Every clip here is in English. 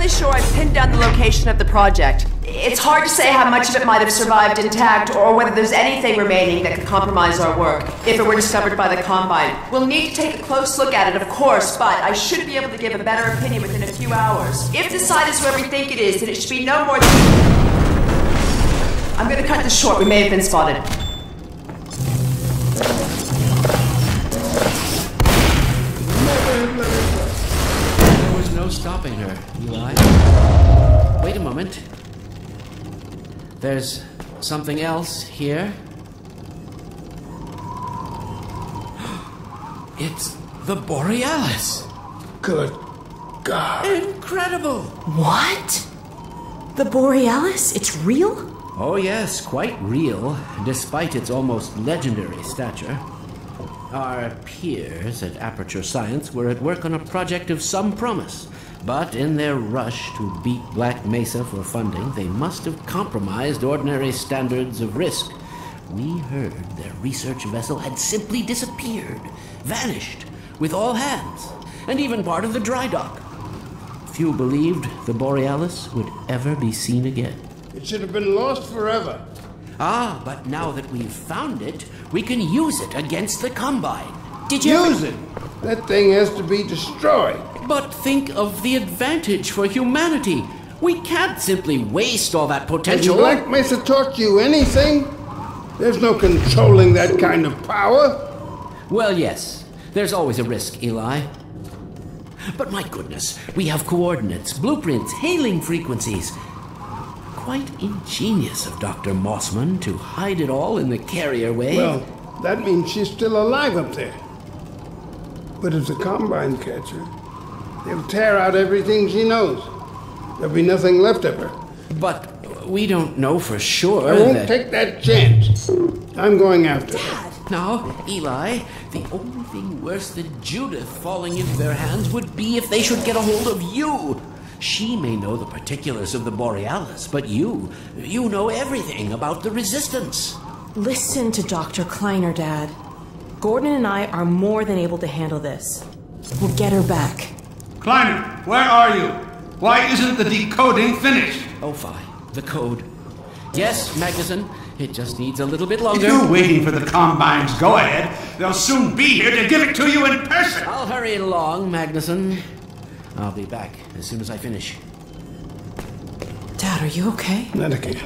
fairly sure I've pinned down the location of the project. It's hard to say how much of it might have survived intact, or whether there's anything remaining that could compromise our work, if it were discovered by the Combine. We'll need to take a close look at it, of course, but I should be able to give a better opinion within a few hours. If the site is where we think it is, then it should be no more than... I'm gonna cut this short, we may have been spotted. There was no stopping her, Eli. Wait a moment. There's something else here. It's the Borealis. Good God. Incredible. What? The Borealis? It's real? Oh yes, quite real, despite its almost legendary stature. Our peers at Aperture Science were at work on a project of some promise, but in their rush to beat Black Mesa for funding, they must have compromised ordinary standards of risk. We heard their research vessel had simply disappeared, vanished, with all hands, and even part of the dry dock. Few believed the Borealis would ever be seen again. It should have been lost forever. Ah, but now that we've found it, we can use it against the Combine. Did you use it? That thing has to be destroyed. But think of the advantage for humanity. We can't simply waste all that potential. Has Black Mesa taught you anything? There's no controlling that kind of power. Well, yes. There's always a risk, Eli. But my goodness, we have coordinates, blueprints, hailing frequencies. Quite ingenious of Dr. Mossman to hide it all in the carrier wave. Well, that means she's still alive up there. But if the Combine catch her, they'll tear out everything she knows. There'll be nothing left of her. But we don't know for sure. I won't take that chance. I'm going after her. Now, Eli, the only thing worse than Judith falling into their hands would be if they should get a hold of you. She may know the particulars of the Borealis, but you know everything about the Resistance. Listen to Dr. Kleiner, Dad. Gordon and I are more than able to handle this. We'll get her back. Kleiner, where are you? Why isn't the decoding finished? Oh, fine. The code. Yes, Magnuson. It just needs a little bit longer. If you're waiting for the Combine's go-ahead, they'll soon be here to give it to you in person. I'll hurry along, Magnuson. I'll be back as soon as I finish. Dad, are you okay? Not again.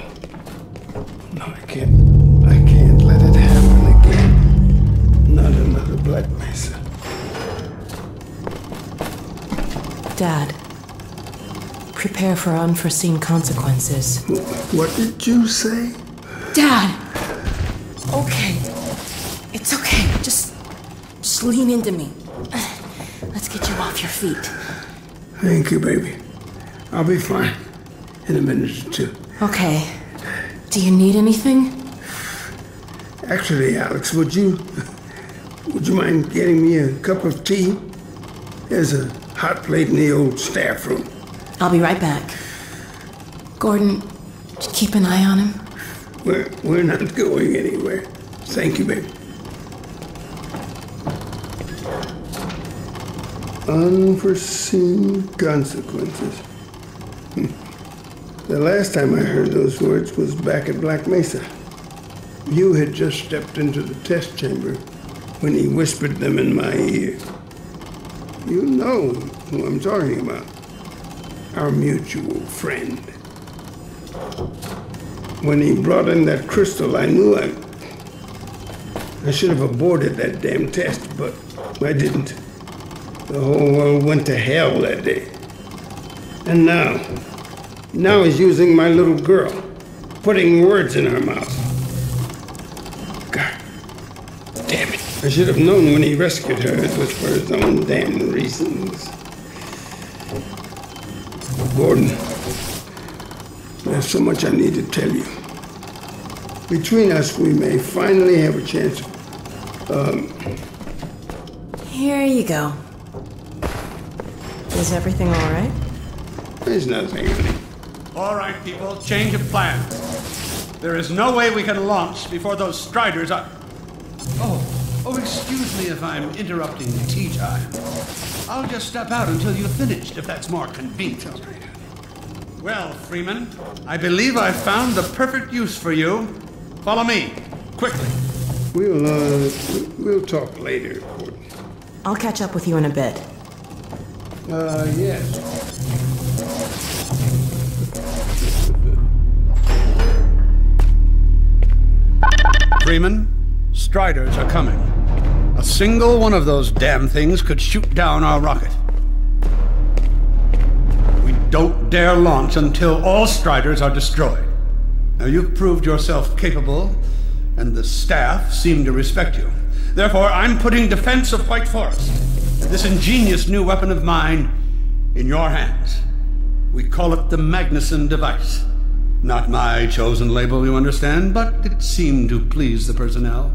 No, I can't let it happen again. Not another Black Mesa. Dad, prepare for unforeseen consequences. What did you say? Dad! Okay. It's okay. Just lean into me. Let's get you off your feet. Thank you, baby. I'll be fine in a minute or two. Okay. Do you need anything? Actually, Alex, would you mind getting me a cup of tea? There's a hot plate in the old staff room. I'll be right back. Gordon, just keep an eye on him. We're not going anywhere. Thank you, baby. Unforeseen consequences. The last time I heard those words was back at Black Mesa. You had just stepped into the test chamber when he whispered them in my ear. You know who I'm talking about. Our mutual friend. When he brought in that crystal, I knew I should have aborted that damn test, but I didn't. The whole world went to hell that day. And now he's using my little girl, putting words in her mouth. God damn it. I should have known when he rescued her it was for his own damn reasons. Gordon, there's so much I need to tell you. Between us, we may finally have a chance. Here you go. Is everything all right? There's nothing, honey. All right, people, change of plans. There is no way we can launch before those Striders are... Oh, excuse me if I'm interrupting tea time. I'll just step out until you've finished, if that's more convenient. Well, Freeman, I believe I've found the perfect use for you. Follow me, quickly. We'll talk later, Gordon. I'll catch up with you in a bit. Yes. Freeman, Striders are coming. A single one of those damn things could shoot down our rocket. We don't dare launch until all Striders are destroyed. Now, you've proved yourself capable, and the staff seem to respect you. Therefore, I'm putting defense of White Forest, this ingenious new weapon of mine, in your hands. We call it the Magnuson device. Not my chosen label, you understand, but it seemed to please the personnel.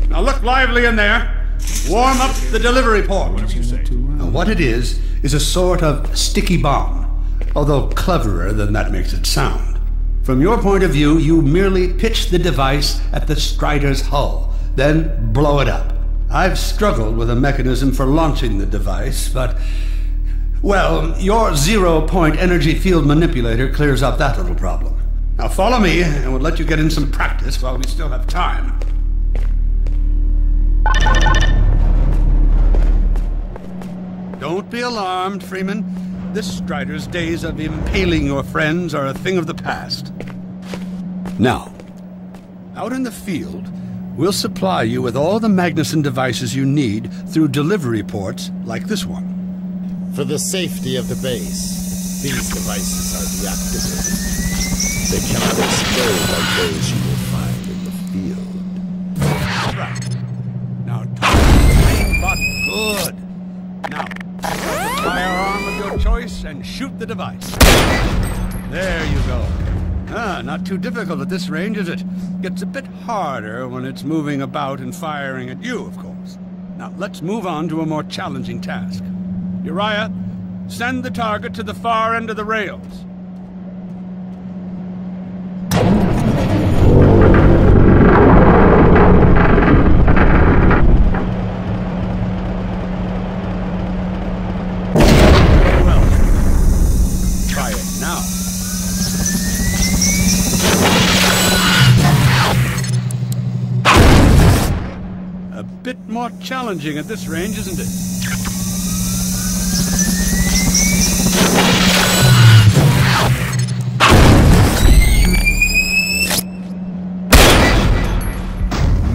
Now look lively in there. Warm up the delivery port. Now, what it is a sort of sticky bomb, although cleverer than that makes it sound. From your point of view, you merely pitch the device at the Strider's hull, then blow it up. I've struggled with a mechanism for launching the device, but, well, your zero-point energy field manipulator clears up that little problem. Now follow me, and we'll let you get in some practice while we still have time. Don't be alarmed, Freeman. This Strider's days of impaling your friends are a thing of the past. Now, out in the field, we'll supply you with all the Magnuson devices you need through delivery ports like this one. For the safety of the base, these devices are deactivated. They cannot explode like those you will find in the field. Right. Now, clean but good. Now, take the firearm of your choice and shoot the device. There you go. Not too difficult at this range, is it? Gets a bit harder when it's moving about and firing at you, of course. Now, let's move on to a more challenging task. Uriah, send the target to the far end of the rails. Very well. Try it now. A bit more challenging at this range, isn't it?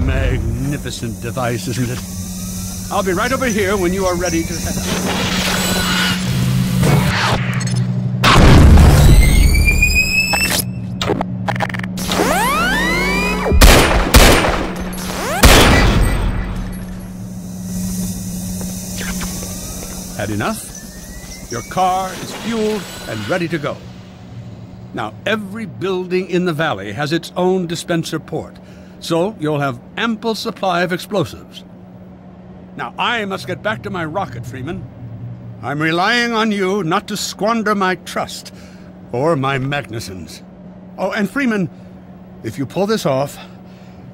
Magnificent device, isn't it? I'll be right over here when you are ready to head out. Had enough? Your car is fueled and ready to go. Now, every building in the valley has its own dispenser port, so you'll have ample supply of explosives. Now, I must get back to my rocket, Freeman. I'm relying on you not to squander my trust, or my Magnusons. Oh, and Freeman, if you pull this off,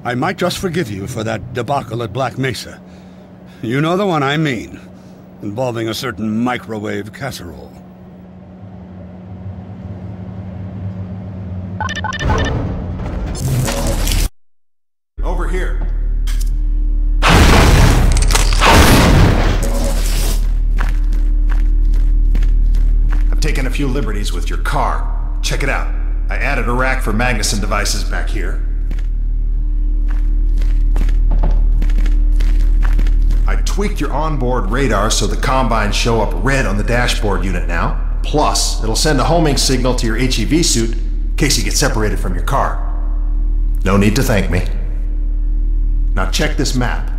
I might just forgive you for that debacle at Black Mesa. You know the one I mean, involving a certain microwave casserole. Over here. I've taken a few liberties with your car. Check it out. I added a rack for Magnuson devices back here. I tweaked your onboard radar so the combines show up red on the dashboard unit now. Plus, it'll send a homing signal to your HEV suit in case you get separated from your car. No need to thank me. Now check this map.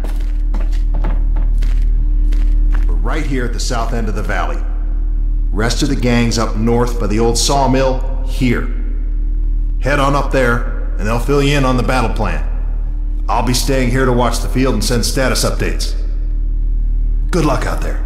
We're right here at the south end of the valley. Rest of the gang's up north by the old sawmill here. Head on up there, and they'll fill you in on the battle plan. I'll be staying here to watch the field and send status updates. Good luck out there.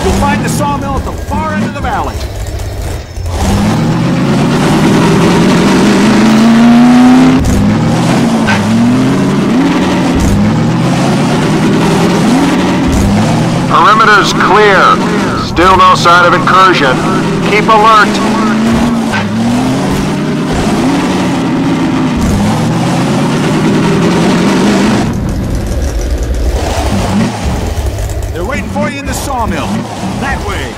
You'll find the sawmill at the far end of the valley. Perimeter's clear. Still no sign of incursion. Keep alert. They're waiting for you in the sawmill. That way.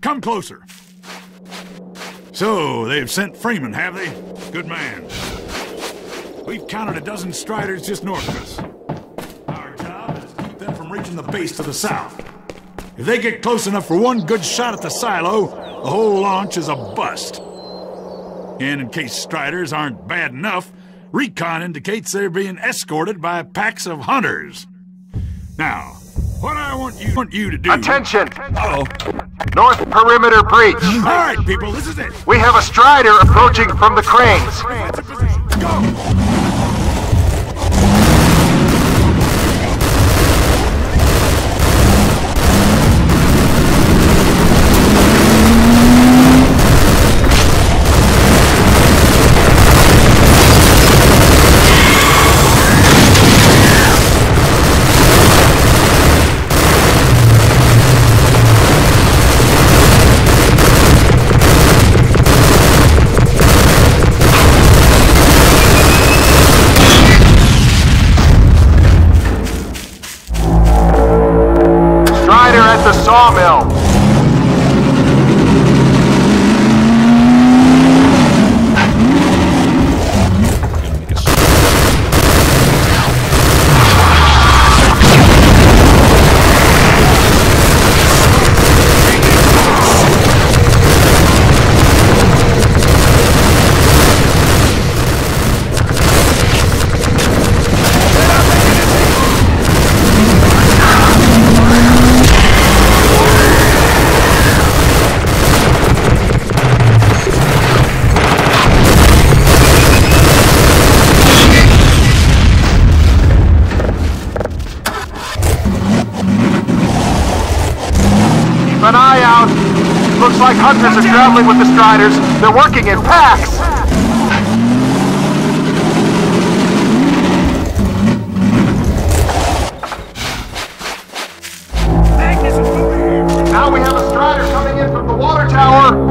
Come closer. So, they've sent Freeman, have they? Good man. We've counted a dozen Striders just north of us. Our job is to keep them from reaching the base to the south. If they get close enough for one good shot at the silo, the whole launch is a bust. And in case Striders aren't bad enough, recon indicates they're being escorted by packs of hunters. Now, what I want you to do... Attention! Uh-oh. North perimeter breach. All right, people, this is it. We have a Strider approaching from the cranes. Go! At the sawmill. An eye out. Looks like hunters are traveling with the Striders. They're working in packs. Now we have a Strider coming in from the water tower.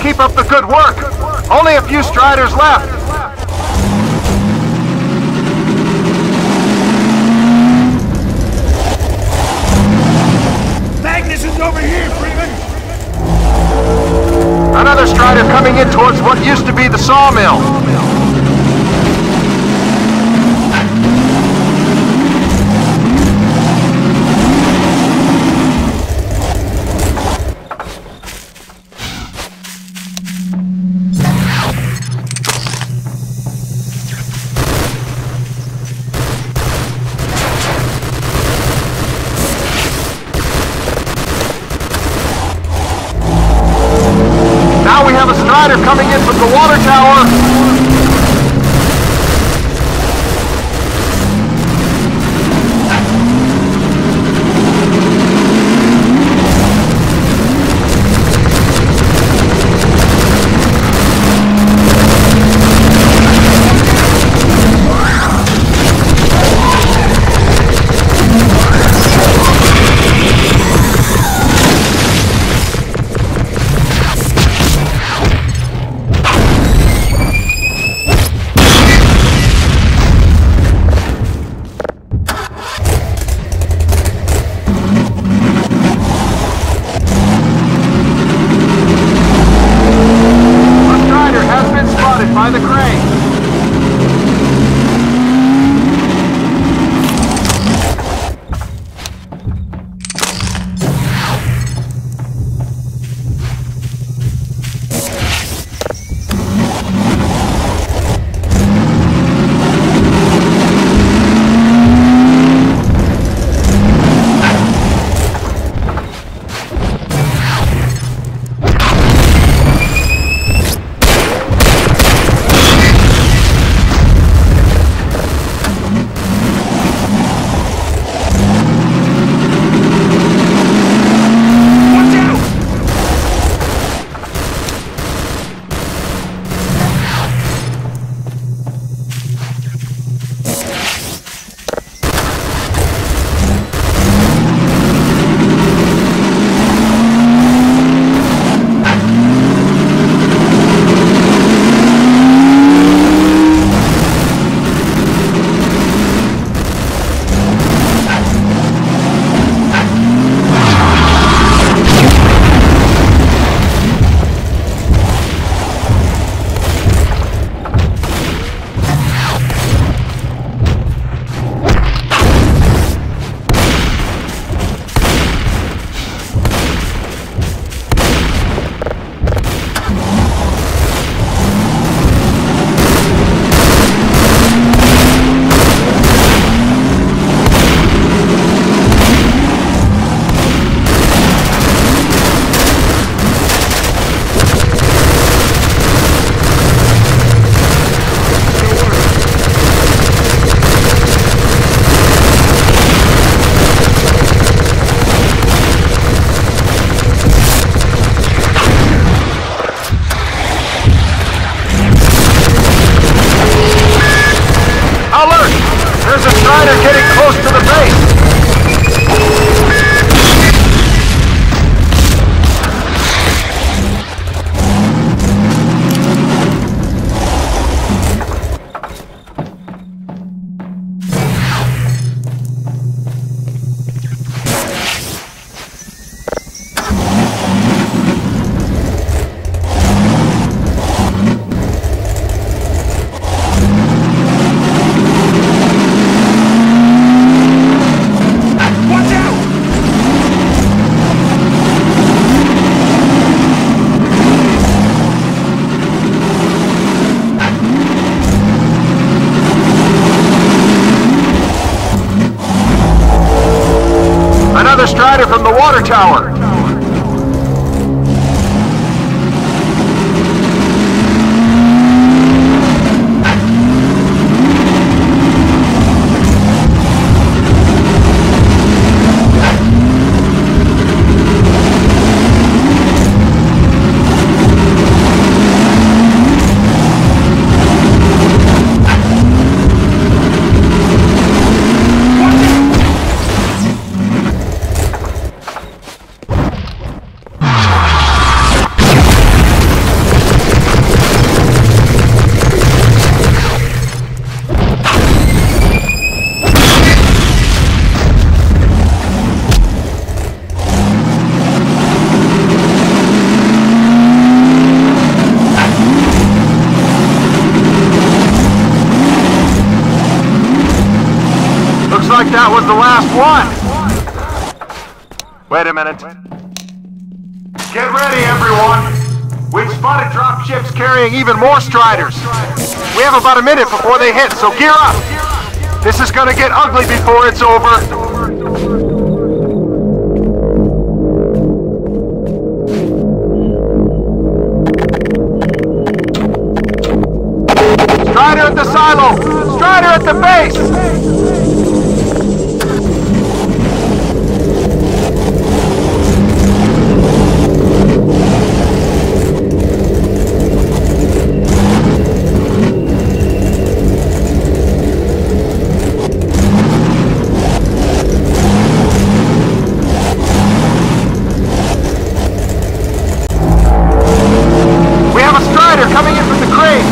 keep up the good work. Only a few striders left. Magnus is over here, Freeman! Another strider coming in towards what used to be the sawmill. Strider coming in from the water tower. By the crane. Strider from the water tower. What? Wait a minute. Get ready, everyone. We've spotted drop ships carrying even more Striders. We have about a minute before they hit, so gear up. This is gonna get ugly before it's over. Strider at the silo! Strider at the base! We have a Strider coming in from the crate!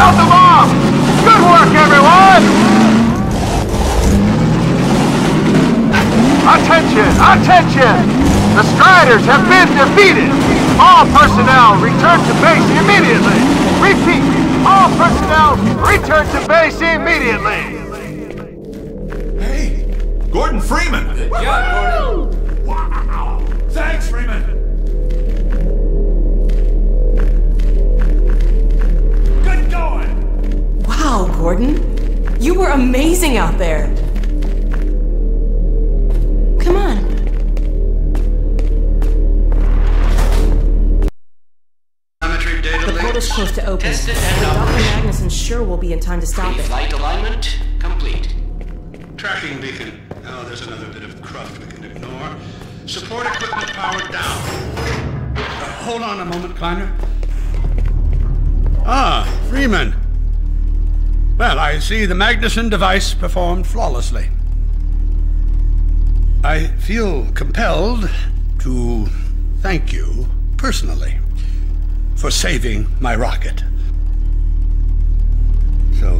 held them off! Good work, everyone! Attention! Attention! The Striders have been defeated! All personnel return to base immediately! Repeat! All personnel return to base immediately! Hey! Gordon Freeman! Yeah, Gordon! Wow! Thanks, Freeman! Good going! Wow, Gordon. You were amazing out there. Come on. The portal's close to open. Tested and Dr. operational. Magnuson sure will be in time to stop it. Flight alignment complete. Tracking beacon. Oh, there's another bit of cruft we can ignore. Support equipment powered down. Hold on a moment, Kleiner. Ah, Freeman. Well, I see the Magnuson device performed flawlessly. I feel compelled to thank you personally for saving my rocket. So,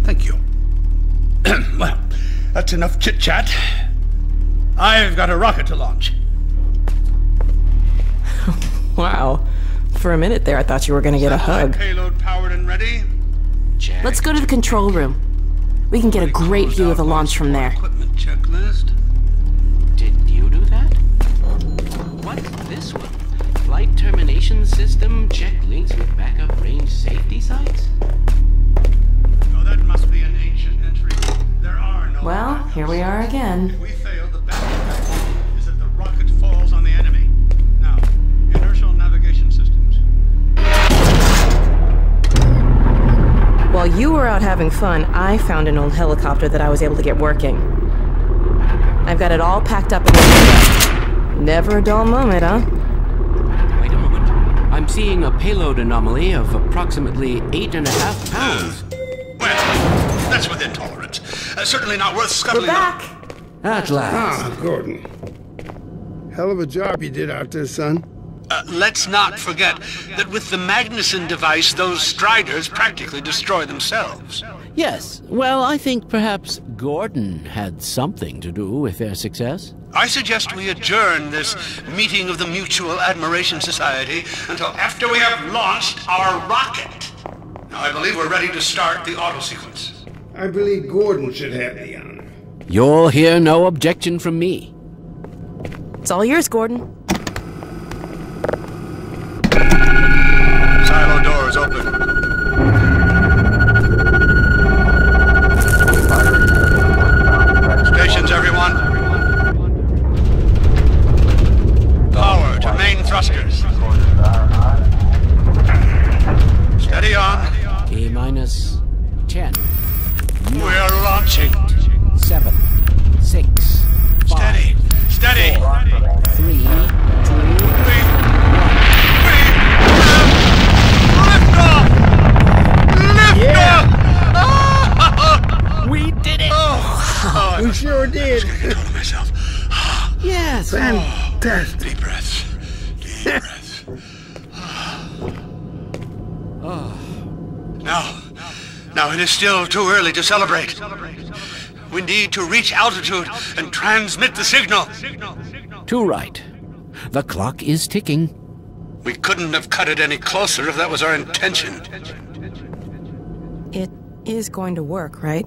thank you. Well, that's enough chit-chat. I've got a rocket to launch. Wow. For a minute there, I thought you were gonna get a hug. Payload powered and ready. Check. Let's go to the control room. We can get a great view of the launch from there. Equipment checklist. Did you do that? What's this one? Flight termination system. Check links with backup range safety sites. Oh, that must be an ancient entry. There are no. Well, here we are again. If we fail, the backup is that the rocket falls on the enemy. Now, inertial navigation systems. While you were out having fun, I found an old helicopter that I was able to get working. I've got it all packed up in the Never a dull moment, huh? Wait a moment. I'm seeing a payload anomaly of approximately 8.5 pounds. Well, that's within tolerance. Certainly not worth scuttling. We're back! At last. Ah, Gordon. Hell of a job you did out there, son. Let's not forget that with the Magnuson device, those Striders practically destroy themselves. Yes. Well, I think perhaps Gordon had something to do with their success. I suggest we adjourn this meeting of the Mutual Admiration Society until after we have launched our rocket. Now, I believe we're ready to start the auto sequence. I believe Gordon should have the honor. You'll hear no objection from me. It's all yours, Gordon. Silo doors open. Stations, everyone. Power to main thrusters. Steady on. A-minus 10. We're launching. 7, 6, 5, Steady. Steady. 3, 2, we did it! We sure did. Control myself. Yes. Fantastic. Deep breaths. Deep breaths. Now it is still too early to celebrate. We need to reach altitude and transmit the signal. Too right. The clock is ticking. We couldn't have cut it any closer if that was our intention. It is going to work, right?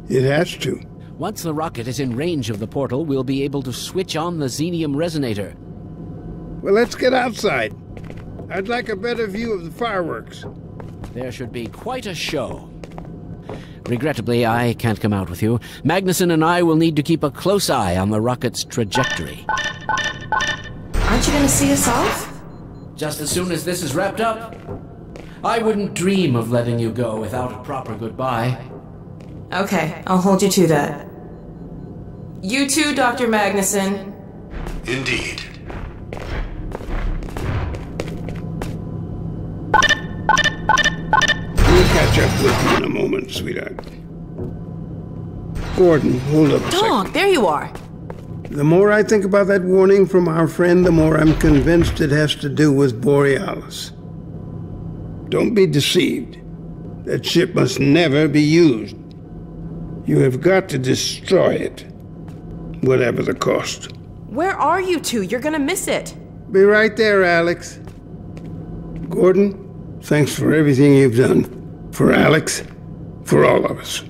It has to. Once the rocket is in range of the portal, we'll be able to switch on the xenium resonator. Well, let's get outside. I'd like a better view of the fireworks. There should be quite a show. Regrettably, I can't come out with you. Magnuson and I will need to keep a close eye on the rocket's trajectory. Aren't you gonna see us off? Just as soon as this is wrapped up. I wouldn't dream of letting you go without a proper goodbye. Okay, I'll hold you to that. You too, Dr. Magnuson. Indeed. We'll catch up with you in a moment, sweetheart. Gordon, hold up a second. Dog, there you are. The more I think about that warning from our friend, the more I'm convinced it has to do with Borealis. Don't be deceived. That ship must never be used. You have got to destroy it, whatever the cost. Where are you two? You're gonna miss it. Be right there, Alex. Gordon, thanks for everything you've done. For Alex, for all of us.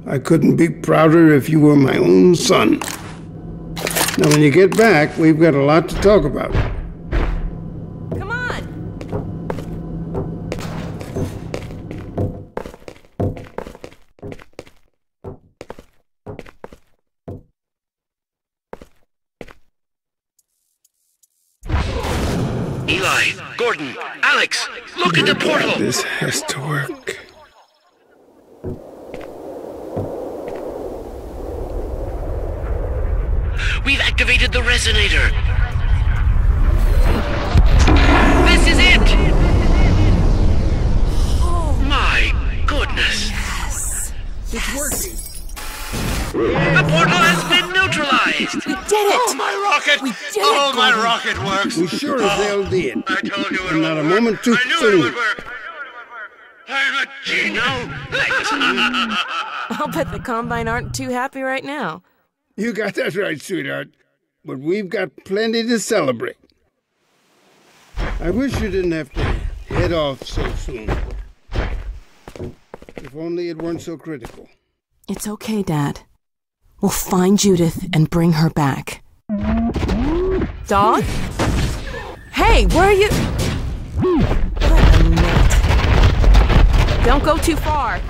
I couldn't be prouder if you were my own son. Now, when you get back, we've got a lot to talk about. Come on! Eli, Gordon, Alex, look at the portal! This has to work. We've activated the resonator. This is it! Oh my goodness! Yes! It's working. The portal has been neutralized! We did it! Oh, my rocket! We did Oh, it, my Gordon. rocket works! We sure as hell did. I told you it And would not a work. moment too I knew soon. it would work. I'm a genius. I'll bet the Combine aren't too happy right now. You got that right, sweetheart. But we've got plenty to celebrate. I wish you didn't have to head off so soon. If only it weren't so critical. It's okay, Dad. We'll find Judith and bring her back. Dog? Hey, where are you? What a minute. Don't go too far.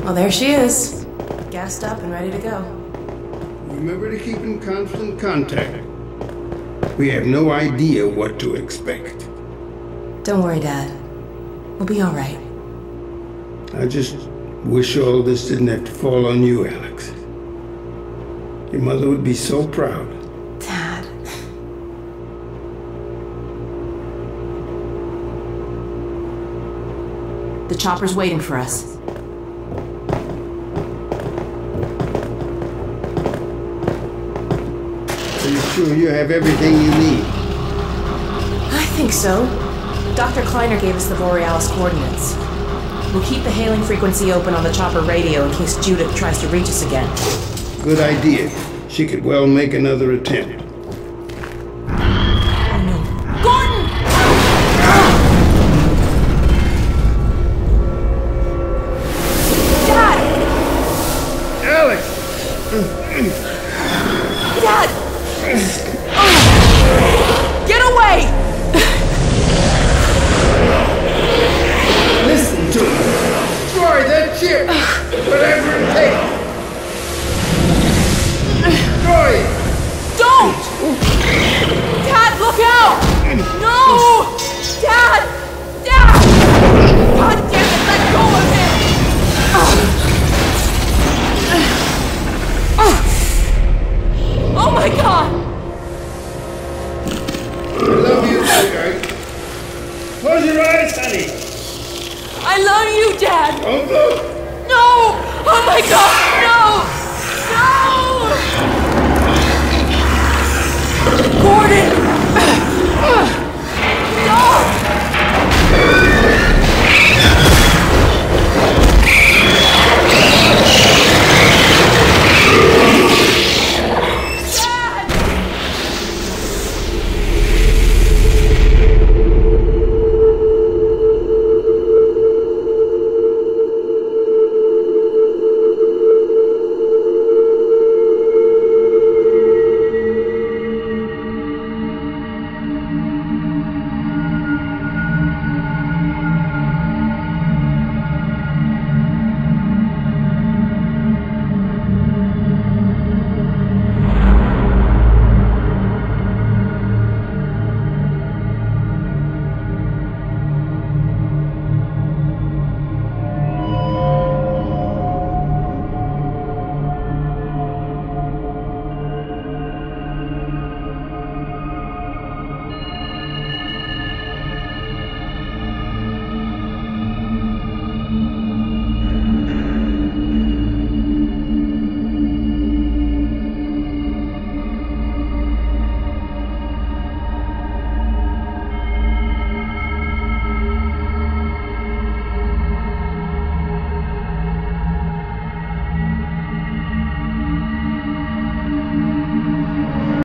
Well, there she is. Gassed up and ready to go. Remember to keep in constant contact. We have no idea what to expect. Don't worry, Dad. We'll be all right. I just wish all this didn't have to fall on you, Alex. Your mother would be so proud. Dad. The chopper's waiting for us. Are you sure you have everything you need? I think so. Dr. Kleiner gave us the Borealis coordinates. We'll keep the hailing frequency open on the chopper radio in case Judith tries to reach us again. Good idea. She could well make another attempt. Oh no. Gordon! Dad! Alex! Dad! Get away! Listen to me. Destroy that ship! Whatever it takes! Destroy it! Don't! Dad, look out! No! Dad! Dad! God damn it, let go of him! Oh my God! I love you, sweetheart. Close your eyes, honey. I love you, Dad! Don't look. No! Oh my God, no!